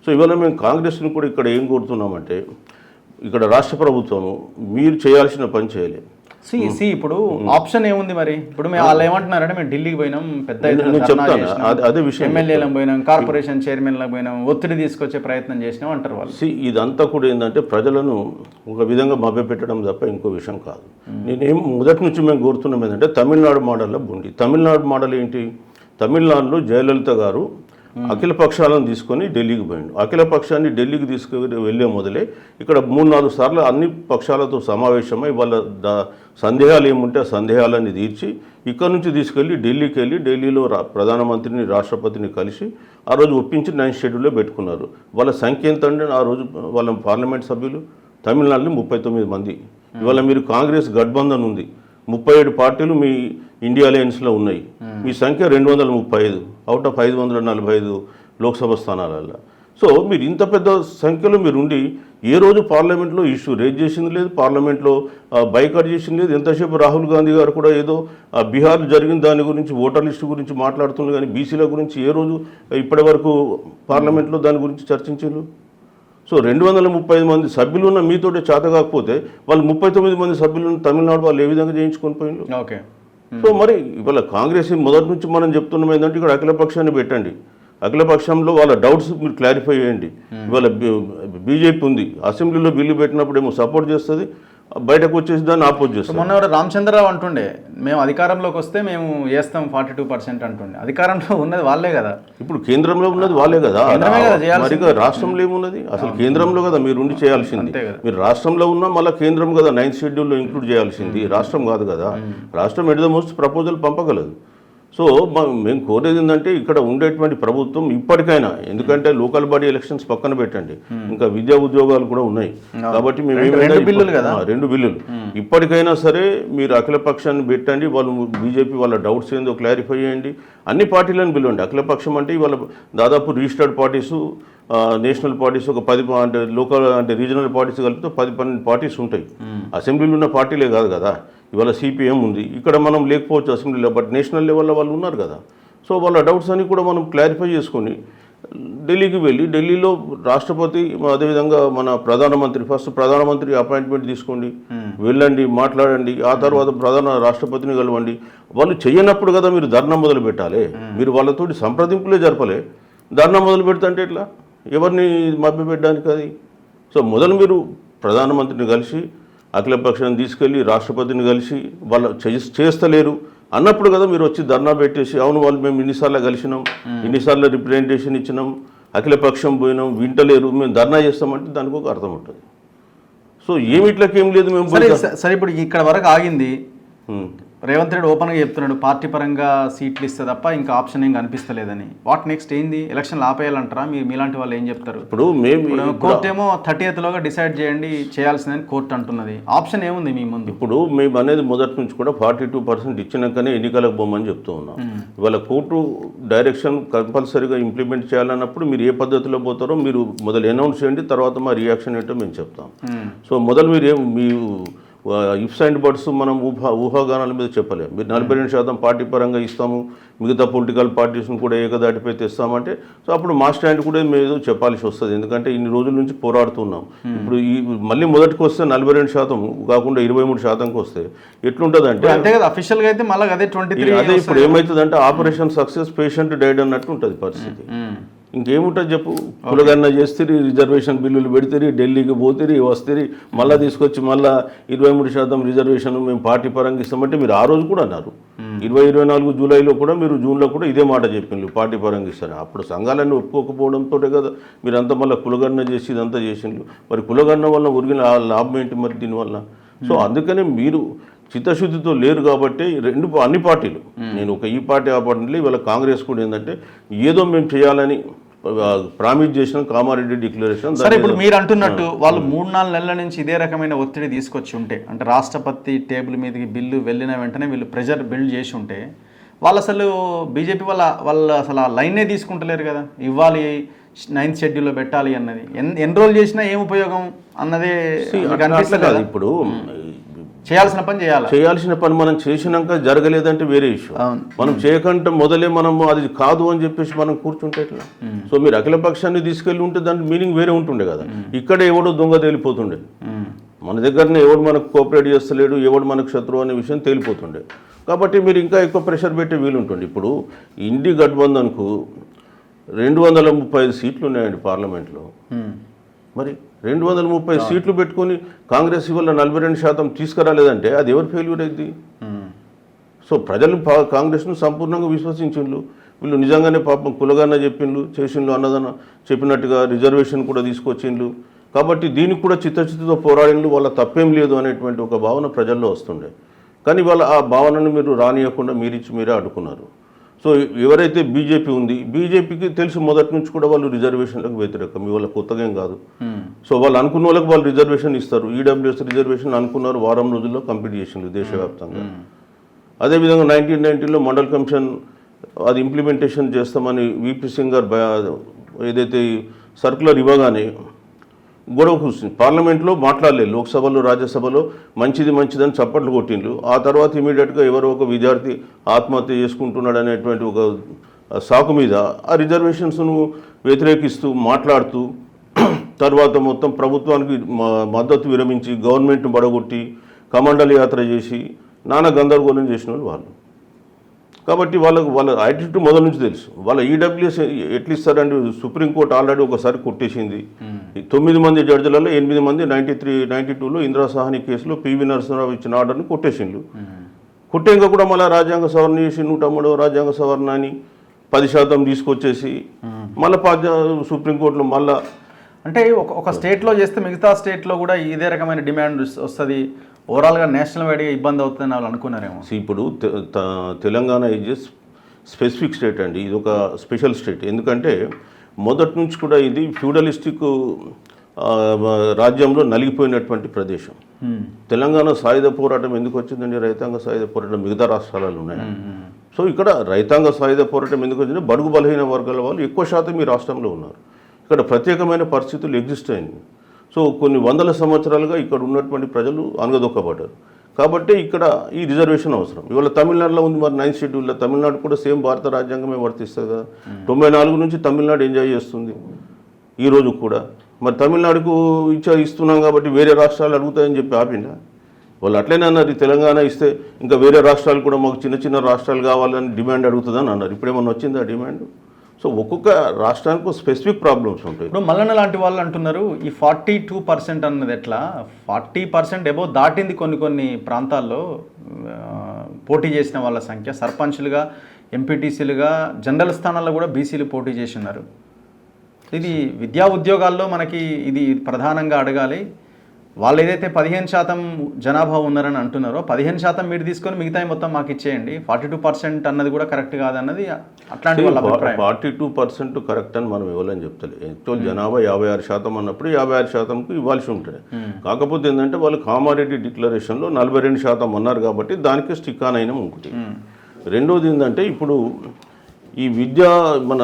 So ఇవాళ మేము కాంగ్రెస్ని కూడా ఇక్కడ ఏం కోరుతున్నామంటే, ఇక్కడ రాష్ట్ర ప్రభుత్వము మీరు చేయాల్సిన పని చేయలేదు. ఇప్పుడు ఆప్షన్ ఏముంది మరి? ఇప్పుడు మేము వాళ్ళు ఏమంటున్నారంటే మేము ఢిల్లీకి పోయినాం, పెద్ద అదే విషయం, ఎమ్మెల్యేలకు పోయినాం, కార్పొరేషన్ చైర్మన్లకు పోయినాం, ఒత్తిడి తీసుకొచ్చే ప్రయత్నం చేసినాం అంటారు వాళ్ళు. ఇదంతా కూడా ఏంటంటే ప్రజలను ఒక విధంగా మభ్యపెట్టడం తప్ప ఇంకో విషయం కాదు. నేనేం మొదటి నుంచి మేము కోరుతున్నాం ఏంటంటే తమిళనాడు మోడల్లో బుండి. తమిళనాడు మోడల్ ఏంటి? తమిళనాడులో జయలలిత గారు అఖిల పక్షాలను తీసుకొని ఢిల్లీకి పోయిండు. అఖిల పక్షాన్ని ఢిల్లీకి తీసుకుని వెళ్ళే మొదలే ఇక్కడ 3-4 సార్లు అన్ని పక్షాలతో సమావేశమై వాళ్ళ సందేహాలు ఏముంటే ఆ సందేహాలన్నీ తీర్చి ఇక్కడ నుంచి తీసుకెళ్ళి ఢిల్లీకి వెళ్ళి ఢిల్లీలో ప్రధానమంత్రిని రాష్ట్రపతిని కలిసి ఆ రోజు ఒప్పించి 9th షెడ్యూల్లో పెట్టుకున్నారు. వాళ్ళ సంఖ్య ఎంత అంటే ఆ రోజు వాళ్ళ పార్లమెంట్ సభ్యులు తమిళనాడులో 39 మంది. ఇవాళ మీరు కాంగ్రెస్ గఠబంధన్ ఉంది, 37 పార్టీలు మీ ఇండియా అలయన్స్లో ఉన్నాయి. మీ సంఖ్య 235 అవుట్ ఆఫ్ 545 లోక్సభ స్థానాలలో. సో మీరు ఇంత పెద్ద సంఖ్యలో మీరు ఉండి ఏ రోజు పార్లమెంట్లో ఇష్యూ రేజ్ చేసింది లేదు, పార్లమెంట్లో బైకాట్ చేసింది లేదు. ఎంతసేపు రాహుల్ గాంధీ గారు కూడా ఏదో బీహార్ జరిగిన దాని గురించి ఓటర్ లిస్టు గురించి మాట్లాడుతున్నారు, కానీ బీసీల గురించి ఏ రోజు ఇప్పటి వరకు పార్లమెంట్లో దాని గురించి చర్చించారు? సో 235 మంది సభ్యులు ఉన్న మీతోటే చేత కాకపోతే వాళ్ళు 39 మంది సభ్యులను తమిళనాడు వాళ్ళు ఏ విధంగా చేయించుకొని పోయిండ్రు? ఓకే. సో మరి ఇవాళ కాంగ్రెస్ మొదటి నుంచి మనం చెప్తున్నాం ఏంటంటే ఇక్కడ అఖిలపక్షాన్ని పెట్టండి, అఖిలపక్షంలో వాళ్ళ డౌట్స్ మీరు క్లారిఫై చేయండి. ఇవాళ బీజేపీ ఉంది, అసెంబ్లీలో బిల్లు పెట్టినప్పుడు ఏమో సపోర్ట్ చేస్తుంది, బయటకు వచ్చేసి దాన్ని ఆపోజ్ చేస్తాం. మొన్న రామచంద్రరావు అంటుండే మేము అధికారంలోకి వస్తే మేము వేస్తాం 42% అంటుండే. అధికారంలో ఉన్నది వాళ్ళే కదా, ఇప్పుడు కేంద్రంలో ఉన్నది వాళ్ళే కదా, మరి రాష్ట్రంలో ఏమున్నది? అసలు కేంద్రంలో కదా మీరు ఉండి చేయాల్సింది. మీరు రాష్ట్రంలో ఉన్నా మళ్ళీ కేంద్రం కదా 9th షెడ్యూల్లో ఇంక్లూడ్ చేయాల్సింది, రాష్ట్రం కాదు కదా. రాష్ట్రం ఎట్ ద మోస్ట్ ప్రపోజల్ పంపగలదు. సో మేము కోరేది ఏంటంటే ఇక్కడ ఉండేటువంటి ప్రభుత్వం ఇప్పటికైనా, ఎందుకంటే లోకల్ బాడీ ఎలక్షన్స్ పక్కన పెట్టండి, ఇంకా విద్యా ఉద్యోగాలు కూడా ఉన్నాయి కాబట్టి మేము 2 బిల్లులు ఇప్పటికైనా సరే మీరు అఖిలపక్షాన్ని పెట్టండి. వాళ్ళు బీజేపీ వాళ్ళ డౌట్స్ ఏందో క్లారిఫై చేయండి. అన్ని పార్టీలను పిలవండి. అఖిలపక్షం అంటే ఇవాళ దాదాపు రిజిస్టర్డ్ పార్టీసు, నేషనల్ పార్టీస్ ఒక 10 అంటే లోకల్ అంటే రీజనల్ పార్టీస్ కలిపితే 10-12 పార్టీస్ ఉంటాయి. అసెంబ్లీలో ఉన్న పార్టీలే కాదు కదా. ఇవాళ సిపిఎం ఉంది, ఇక్కడ మనం లేకపోవచ్చు అసెంబ్లీలో, బట్ నేషనల్ లెవెల్లో వాళ్ళు ఉన్నారు కదా. సో వాళ్ళ డౌట్స్ అన్ని కూడా మనం క్లారిఫై చేసుకొని ఢిల్లీకి వెళ్ళి ఢిల్లీలో రాష్ట్రపతి అదేవిధంగా మన ప్రధానమంత్రి ఫస్ట్ ప్రధానమంత్రి అపాయింట్మెంట్ తీసుకోండి, వెళ్ళండి, మాట్లాడండి. ఆ తర్వాత రాష్ట్రపతిని కలవండి. వాళ్ళు చేయనప్పుడు కదా మీరు ధర్నా మొదలు పెట్టాలి. మీరు వాళ్ళతోటి సంప్రదింపులే జరపలే, ధర్నా మొదలు పెడితే ఎట్లా? ఎవరిని మభ్యపెట్టడానికి అది? సో మొదలు మీరు ప్రధానమంత్రిని కలిసి అఖిలపక్షాన్ని తీసుకెళ్ళి రాష్ట్రపతిని కలిసి వాళ్ళు చేస్తలేరు అన్నప్పుడు కదా మీరు వచ్చి ధర్నా పెట్టేసి అవును వాళ్ళు మేము ఇన్నిసార్లు కలిసినాం, ఇన్నిసార్లు రిప్రజెంటేషన్ ఇచ్చినాం, అఖిలపక్షం పోయినాం, వింటలేరు, మేము ధర్నా చేస్తామంటే దానికి ఒక అర్థం ఉంటుంది. సో ఏమిట్లకేం లేదు మేము. సరే ఇప్పుడు ఇక్కడ వరకు ఆగింది. రేవంత్ రెడ్డి ఓపెన్గా చెప్తున్నాడు పార్టీ పరంగా సీట్లు ఇస్తే తప్ప ఇంకా ఆప్షన్ ఏం కనిపిస్తలేదని. వాట్ నెక్స్ట్ ఏంది? ఎలక్షన్లు ఆపేయాలంటారా? మీలాంటి వాళ్ళు ఏం చెప్తారు? ఇప్పుడు కోర్టు ఏమో 30th లోగా డిసైడ్ చేయండి చేయాల్సిందని కోర్టు అంటున్నది. ఆప్షన్ ఏముంది మీ ముందు? ఇప్పుడు మేము అనేది మొదటి నుంచి కూడా 42% ఇచ్చినాకనే ఎన్నికలకు పోమని చెప్తూ ఉన్నాం. ఇవాళ కోర్టు డైరెక్షన్ కంపల్సరీగా ఇంప్లిమెంట్ చేయాలన్నప్పుడు మీరు ఏ పద్ధతిలో పోతారో మీరు మొదలు అనౌన్స్ చేయండి, తర్వాత మా రియాక్షన్ ఏంటో మేము చెప్తాం. సో మొదలు మీ ఇఫ్స్ అండ్ బట్స్ మనం ఊహాగానాల మీద చెప్పలేము. మీరు 42% పార్టీ పరంగా ఇస్తాము, మిగతా పొలిటికల్ పార్టీస్ని కూడా ఏకదాటిపై తెస్తామంటే సో అప్పుడు మా స్టాండ్ కూడా మేము చెప్పాల్సి వస్తుంది. ఎందుకంటే ఇన్ని రోజుల నుంచి పోరాడుతున్నాం. ఇప్పుడు మళ్ళీ మొదటికి వస్తే 42% కాకుండా 23%కి వస్తే ఎట్లుంటుంది అంటే అఫీషియల్గా అయితే మళ్ళీ అదే 23. అదే ఇప్పుడు ఏమవుతుందంటే ఆపరేషన్ సక్సెస్ పేషెంట్ డైడ్ అన్నట్టు ఉంటుంది పరిస్థితి. ఇంకేముంటుంది చెప్పు? కులగన్న చేస్తారు, రిజర్వేషన్ బిల్లులు పెడితే, ఢిల్లీకి పోతే, వస్తే, మళ్ళీ తీసుకొచ్చి మళ్ళీ 23% రిజర్వేషన్ మేము పార్టీ పరంగా ఇస్తామంటే మీరు ఆ రోజు కూడా అన్నారు. 2024 జూలైలో కూడా మీరు జూన్లో కూడా ఇదే మాట చెప్పిండ్రు పార్టీ పరంగా ఇస్తారు. అప్పుడు సంఘాలన్నీ ఒప్పుకోకపోవడంతో కదా మీరు అంతా మళ్ళీ కులగన్న చేసి ఇదంతా చేసిండ్రు. మరి కులగన్న వల్ల ఒరిగిన లాభం ఏంటి మరి దీనివల్ల? సో అందుకనే మీరు చిత్తశుద్ధితో లేరు కాబట్టి అన్ని పార్టీలు, నేను ఒక ఈ పార్టీ ఆ పార్టీ ఇవాళ కాంగ్రెస్ కూడా ఏంటంటే ఏదో మేము చేయాలని ప్రామిస్ చేసిన కామారెడ్డి డిక్లరేషన్. సరే ఇప్పుడు మీరు అంటున్నట్టు వాళ్ళు 3-4 నెలల నుంచి ఇదే రకమైన ఒత్తిడి తీసుకొచ్చి ఉంటే, అంటే రాష్ట్రపతి టేబుల్ మీదకి బిల్లు వెళ్ళిన వెంటనే వీళ్ళు ప్రెజర్ బిల్డ్ చేసి ఉంటే వాళ్ళు అసలు బీజేపీ వాళ్ళు అసలు ఆ లైనే తీసుకుంటలేరు కదా. ఇవ్వాలి 9th షెడ్యూల్లో పెట్టాలి అన్నది ఎన్రోల్ చేసినా ఏం ఉపయోగం అన్నదే అనిపిస్తుంది. ఇప్పుడు చేయాల్సిన పని మనం చేసినాక జరగలేదంటే వేరే ఇష్యూ. మనం చేయకుండా మొదలే మనం అది కాదు అని చెప్పేసి మనం కూర్చుంటే ఎట్లా? సో మీరు అఖిల పక్షాన్ని తీసుకెళ్ళి ఉంటే దాని మీనింగ్ వేరే ఉంటుండే కదా. ఇక్కడే ఎవడో దొంగ తేలిపోతుండే, మన దగ్గరనే ఎవడు మనకు కోఆపరేట్ చేస్తలేడు, ఎవడు మనకు శత్రువు అనే విషయం తేలిపోతుండే. కాబట్టి మీరు ఇంకా ఎక్కువ ప్రెషర్ పెట్టే వీలుంటుండే. ఇప్పుడు ఇండి గఠబంధన్కు 235 సీట్లు ఉన్నాయండి పార్లమెంట్లో. మరి 230 సీట్లు పెట్టుకొని కాంగ్రెస్ ఇవాళ 42% తీసుకురాలేదంటే అది ఎవరు ఫెయిల్యూర్ అయింది? సో ప్రజలు కాంగ్రెస్ను సంపూర్ణంగా విశ్వసించిండ్రు. వీళ్ళు నిజంగానే పాపం కులగానే చెప్పిండ్రు, చేసిండ్రు, అన్నదన్న చెప్పినట్టుగా రిజర్వేషన్ కూడా తీసుకొచ్చిండ్రు. కాబట్టి దీనికి కూడా చిత్తచిత్తతో పోరాడిండ్రు, వాళ్ళ తప్పేం లేదు అనేటువంటి ఒక భావన ప్రజల్లో వస్తుండే. కానీ వాళ్ళ ఆ భావనను మీరు రానియకుండా మీరే అడ్డుకున్నారు. సో ఎవరైతే బీజేపీ ఉంది, బీజేపీకి తెలిసి మొదటి నుంచి కూడా వాళ్ళు రిజర్వేషన్లకు వ్యతిరేకం, ఇవాళ కొత్తగా ఏం కాదు. సో వాళ్ళు అనుకున్న వాళ్ళకి వాళ్ళు రిజర్వేషన్ ఇస్తారు. ఈడబ్ల్యూఎస్ రిజర్వేషన్ అనుకున్నారు, వారం రోజుల్లో కంప్లీట్ చేసిండ్రు దేశవ్యాప్తంగా. అదేవిధంగా 1990లో మండల్ కమిషన్ అది ఇంప్లిమెంటేషన్ చేస్తామని వీపీ సింగ్ గారు ఏదైతే సర్కులర్ ఇవ్వగానే గొడవ కూర్చుంది. పార్లమెంట్లో మాట్లాడలేదు, లోక్సభలో రాజ్యసభలో మంచిదని చప్పట్లు కొట్టిండ్రు. ఆ తర్వాత ఇమీడియట్గా ఎవరో ఒక విద్యార్థి ఆత్మహత్య చేసుకుంటున్నాడు అనేటువంటి ఒక సాకు మీద ఆ రిజర్వేషన్స్ను వ్యతిరేకిస్తూ మాట్లాడుతూ తర్వాత మొత్తం ప్రభుత్వానికి మద్దతు విరమించి గవర్నమెంట్ను బడగొట్టి కమండల యాత్ర చేసి నానా గందరగోళం చేసిన వాళ్ళు. కాబట్టి వాళ్ళ యాటిట్యూడ్ మొదటి నుంచి తెలుసు. వాళ్ళ ఈడబ్ల్యూఎస్ ఎట్లా ఇస్తారంటే సుప్రీంకోర్టు ఆల్రెడీ ఒకసారి కొట్టేసింది. 9 మంది జడ్జిలలో 8 మంది 92లో ఇందిరా సాహ్ని కేసులో పివి నరసింహరావు ఇచ్చిన ఆర్డర్ని కొట్టేసిండ్రు. కొట్టేంక కూడా మళ్ళీ రాజ్యాంగ సవరణ చేసి 103వ రాజ్యాంగ సవరణ అని 10% తీసుకొచ్చేసి మళ్ళీ సుప్రీంకోర్టులో మళ్ళీ అంటే ఒక స్టేట్లో చేస్తే మిగతా స్టేట్లో కూడా ఇదే రకమైన డిమాండ్ వస్తుంది, ఓవరాల్గా నేషనల్ వైడ్గా ఇబ్బంది అవుతుందని వాళ్ళు అనుకున్నారేమో. ఇప్పుడు తెలంగాణ ఈజ్ స్పెసిఫిక్ స్టేట్ అండి, ఇది ఒక స్పెషల్ స్టేట్. ఎందుకంటే మొదటి నుంచి కూడా ఇది ఫ్యూడలిస్టిక్ రాజ్యంలో నలిగిపోయినటువంటి ప్రదేశం. తెలంగాణ సాయుధ పోరాటం ఎందుకు వచ్చిందండి? రైతాంగ సాయుధ పోరాటం మిగతా రాష్ట్రాలలో ఉన్నాయి. సో ఇక్కడ రైతాంగ సాయుధ పోరాటం ఎందుకు వచ్చిందంటే బడుగు బలహీన వర్గాల వాళ్ళు ఎక్కువ శాతం ఈ రాష్ట్రంలో ఉన్నారు. ఇక్కడ ప్రత్యేకమైన పరిస్థితులు ఎగ్జిస్ట్ అయింది. సో కొన్ని వందల సంవత్సరాలుగా ఇక్కడ ఉన్నటువంటి ప్రజలు అనగదొక్కబడ్డారు. కాబట్టి ఇక్కడ ఈ రిజర్వేషన్ అవసరం. ఇవాళ తమిళనాడులో ఉంది, మరి 9th షెడ్యూల్లో తమిళనాడు కూడా సేమ్ భారత రాజ్యాంగమే వర్తిస్తుంది కదా. 94 నుంచి తమిళనాడు ఎంజాయ్ చేస్తుంది ఈ రోజు కూడా. మరి తమిళనాడుకు ఇస్తున్నాం కాబట్టి వేరే రాష్ట్రాలు అడుగుతాయని చెప్పి ఆపిందా? వాళ్ళు అట్లనే అన్నారు, తెలంగాణ ఇస్తే ఇంకా వేరే రాష్ట్రాలు కూడా మాకు చిన్న రాష్ట్రాలు కావాలని డిమాండ్ అడుగుతుందని అన్నారు. ఇప్పుడేమన్నా వచ్చిందా డిమాండ్? సో ఒక్కొక్క రాష్ట్రానికి స్పెసిఫిక్ ప్రాబ్లమ్స్ ఉంటాయి. ఇప్పుడు మల్లన్న లాంటి వాళ్ళు అంటున్నారు ఈ 42% అన్నది ఎట్లా 40% ఎబో దాటింది కొన్ని ప్రాంతాల్లో పోటీ చేసిన వాళ్ళ సంఖ్య. సర్పంచ్లుగా, ఎంపీటీసీలుగా, జనరల్ స్థానాల్లో కూడా బీసీలు పోటీ చేసి ఉన్నారు. ఇది విద్యా ఉద్యోగాల్లో మనకి ఇది ప్రధానంగా అడగాలి. వాళ్ళు ఏదైతే 15% జనాభా ఉన్నారని అంటున్నారో 15% మీరు తీసుకొని మిగతా మొత్తం మాకు ఇచ్చేయండి. 42% అన్నది కూడా కరెక్ట్ కాదన్నది అట్లాంటి వాళ్ళ అభిప్రాయం. 42% కరెక్ట్ అని మనం ఇవ్వాలని చెప్తలే. యాక్చువల్ జనాభా 56% అన్నప్పుడు 56%కు ఇవ్వాల్సి ఉంటుంది. కాకపోతే ఏంటంటే వాళ్ళు కామారెడ్డి డిక్లరేషన్లో 42% అన్నారు కాబట్టి దానికి స్టిక్ ఆన్ అయినా ఇంకోటి. రెండోది ఏంటంటే ఇప్పుడు ఈ విద్యా మన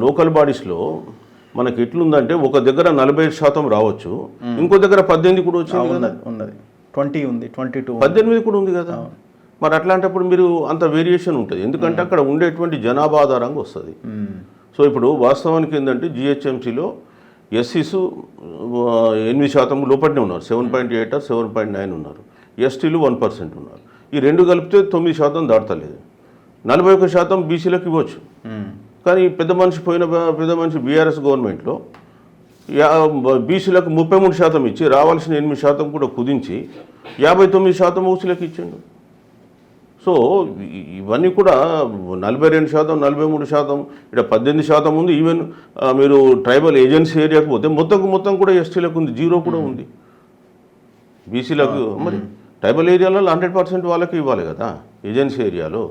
లోకల్ బాడీస్లో మనకి ఎట్లుందంటే ఒక దగ్గర 45% రావచ్చు, ఇంకో దగ్గర 18 కూడా వచ్చింది కదా. 20 ఉంది, 22, 18 కూడా ఉంది కదా. మరి అట్లాంటప్పుడు మీరు అంత వేరియేషన్ ఉంటుంది, ఎందుకంటే అక్కడ ఉండేటువంటి జనాభా ఆధారంగా వస్తుంది. సో ఇప్పుడు వాస్తవానికి ఏంటంటే జిహెచ్ఎంసీలో ఎస్సీస్ 8% లోపలనే ఉన్నారు, 7.8 or 7.9 ఉన్నారు. ఎస్టీలు 1% ఉన్నారు. ఈ రెండు కలిపితే 9% దాటలేదు. 41% బీసీలకు ఇవ్వచ్చు. కానీ పెద్ద మనిషి బీఆర్ఎస్ గవర్నమెంట్లో బీసీలకు 33% ఇచ్చి రావాల్సిన 8% కూడా కుదించి 59% ఓసీలకు ఇచ్చిండు. సో ఇవన్నీ కూడా 42%, 43%, ఇక్కడ 18% ఉంది. ఈవెన్ మీరు ట్రైబల్ ఏజెన్సీ ఏరియాకు పోతే మొత్తం కూడా ఎస్టీలకు ఉంది, 0 కూడా ఉంది బీసీలకు. మరి ట్రైబల్ ఏరియాలో 100% వాళ్ళకి ఇవ్వాలి కదా ఏజెన్సీ ఏరియాలో.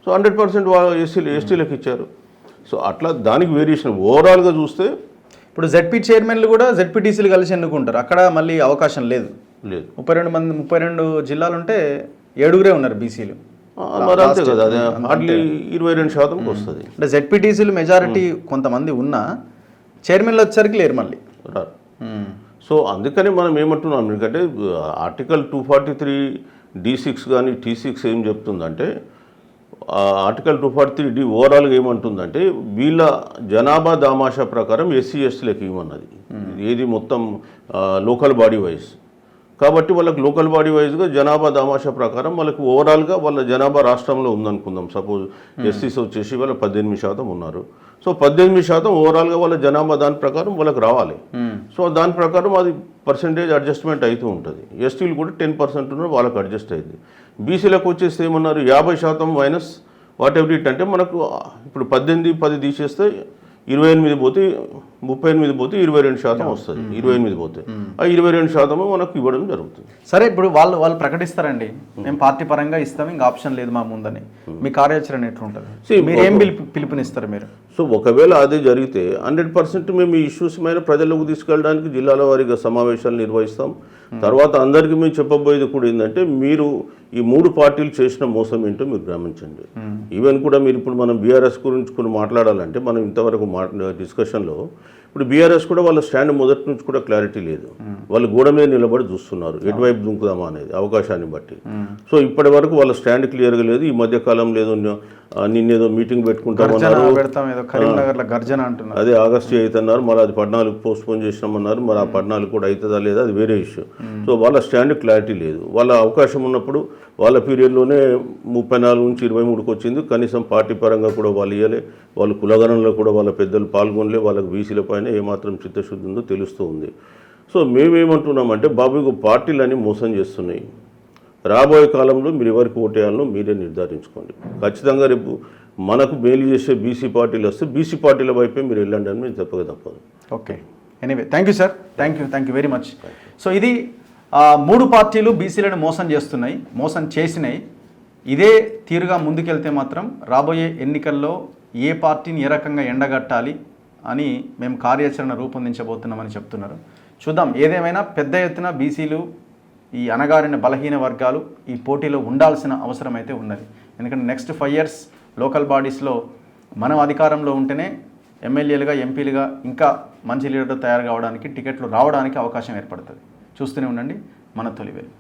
సో 100% ఎస్టీలకు ఇచ్చారు. సో అట్లా దానికి వేరియేషన్ ఓవరాల్గా చూస్తే ఇప్పుడు జెడ్పీ చైర్మన్లు కూడా జెడ్పీటీసీలు కలిసి ఎన్నుకుంటారు. అక్కడ మళ్ళీ అవకాశం లేదు. 32 జిల్లాలు ఉంటే 7 ఉన్నారు బీసీలు. మరి అంతే కదా, అదే హార్డ్లీ 22%కి వస్తుంది. అంటే జెడ్పీటీసీలు మెజారిటీ కొంతమంది ఉన్నా చైర్మన్లు వచ్చేసరికి లేరు మళ్ళీ. సో అందుకని మనం ఏమంటున్నాం, ఎందుకంటే ఆర్టికల్ 243 D6 కానీ T6 ఏం చెప్తుందంటే ఆర్టికల్ 243D ఓవరాల్గా ఏమంటుందంటే వీళ్ళ జనాభా దామాషా ప్రకారం ఎస్సీ ఎస్టీలకు ఇవ్వమన్నది. ఏది మొత్తం లోకల్ బాడీ వైజ్. కాబట్టి వాళ్ళకి లోకల్ బాడీ వైజ్గా జనాభా దామాషా ప్రకారం వాళ్ళకి ఓవరాల్గా వాళ్ళ జనాభా రాష్ట్రంలో ఉందనుకుందాం. సపోజ్ ఎస్సీస్ వచ్చేసి వాళ్ళ 18% ఉన్నారు. సో 18% ఓవరాల్గా వాళ్ళ జనాభా దాని ప్రకారం వాళ్ళకి రావాలి. సో దాని ప్రకారం అది పర్సంటేజ్ అడ్జస్ట్మెంట్ అవుతూ ఉంటుంది. ఎస్టీలు కూడా 10% ఉన్నారు, వాళ్ళకి అడ్జస్ట్ అయింది. బీసీలకు వచ్చేసి ఏమన్నారు 50% మైనస్ వాట్ ఎవర్ ఇట్ అంటే మనకు ఇప్పుడు 18, 10 తీసేస్తే 28 పోతే 38 పోతే 22% వస్తుంది. 28 పోతే ఆ 22% మనకు ఇవ్వడం జరుగుతుంది. సరే, ఇప్పుడు వాళ్ళు ప్రకటిస్తారండి, మేము పార్టీ పరంగా ఇస్తాం, ఇంకా ఆప్షన్ లేదు మా ముందని. మీ కార్యాచరణ ఎట్లుంటుంది? మీరు ఏం పిలుపునిస్తారు మీరు? సో ఒకవేళ అదే జరిగితే 100% మేము ఈ ఇష్యూస్ మీద ప్రజలకు తీసుకెళ్ళడానికి జిల్లాల వారీగా సమావేశాలు నిర్వహిస్తాం. తర్వాత అందరికీ మేము చెప్పబోయేది కూడా ఏంటంటే మీరు ఈ 3 పార్టీలు చేసిన మోసం ఏంటో మీరు గమనించండి. ఈవెన్ కూడా మీరు ఇప్పుడు మనం బీఆర్ఎస్ గురించి కొన్ని మాట్లాడాలంటే మనం ఇంతవరకు డిస్కషన్లో ఇప్పుడు బీఆర్ఎస్ కూడా వాళ్ళ స్టాండ్ మొదటి నుంచి కూడా క్లారిటీ లేదు. వాళ్ళు గోడ మీద నిలబడి చూస్తున్నారు ఎటువైపు దుంకుదామా అనేది అవకాశాన్ని బట్టి. సో ఇప్పటి వరకు వాళ్ళ స్టాండ్ క్లియర్గా లేదు. ఈ మధ్య కాలంలో ఏదో నిన్నేదో మీటింగ్ పెట్టుకుంటామన్నారు, అదే ఆగస్టు 8 అన్నారు, మరి అది 14 పోస్ట్పోన్ చేసినామన్నారు. మరి ఆ 14 కూడా అవుతుందా లేదా అది వేరే ఇష్యూ. సో వాళ్ళ స్టాండ్ క్లారిటీ లేదు. వాళ్ళ అవకాశం ఉన్నప్పుడు వాళ్ళ పీరియడ్లోనే 34 నుంచి 23కి వచ్చింది. కనీసం పార్టీ పరంగా కూడా వాళ్ళు ఇవ్వలే. వాళ్ళు కులగణంలో కూడా వాళ్ళ పెద్దలు పాల్గొనలే. వాళ్ళకి బీసీల పైన ఏమాత్రం చిత్తశుద్ధి ఉందో తెలుస్తూ ఉంది. సో మేమేమంటున్నామంటే బాబు పార్టీలన్నీ మోసం చేస్తున్నాయి. రాబోయే కాలంలో మీరు ఎవరికి ఓటేయాలనో మీరే నిర్ధారించుకోండి. ఖచ్చితంగా రేపు మనకు మేలు చేసే బీసీ పార్టీలు వస్తే బీసీ పార్టీల వైపే మీరు వెళ్ళండి అని మేము చెప్పక తప్పదు. Okay, anyway thank you sir, thank you very much. So ఇది 3 పార్టీలు బీసీలను మోసం చేస్తున్నాయి, మోసం చేసినాయి. ఇదే తీరుగా ముందుకెళ్తే మాత్రం రాబోయే ఎన్నికల్లో ఏ పార్టీని ఏ రకంగా ఎండగట్టాలి అని మేము కార్యాచరణ రూపొందించబోతున్నామని చెప్తున్నారు. చూద్దాం. ఏదేమైనా పెద్ద ఎత్తున బీసీలు, ఈ అణగారిన బలహీన వర్గాలు ఈ పోటీలో ఉండాల్సిన అవసరం అయితే ఉన్నది. ఎందుకంటే నెక్స్ట్ 5 years లోకల్ బాడీస్లో మనం అధికారంలో ఉంటేనే ఎమ్మెల్యేలుగా, ఎంపీలుగా ఇంకా మంచి లీడర్లు తయారు కావడానికి, టికెట్లు రావడానికి అవకాశం ఏర్పడుతుంది. చూస్తూనే ఉండండి మన తొలి వెలుగు.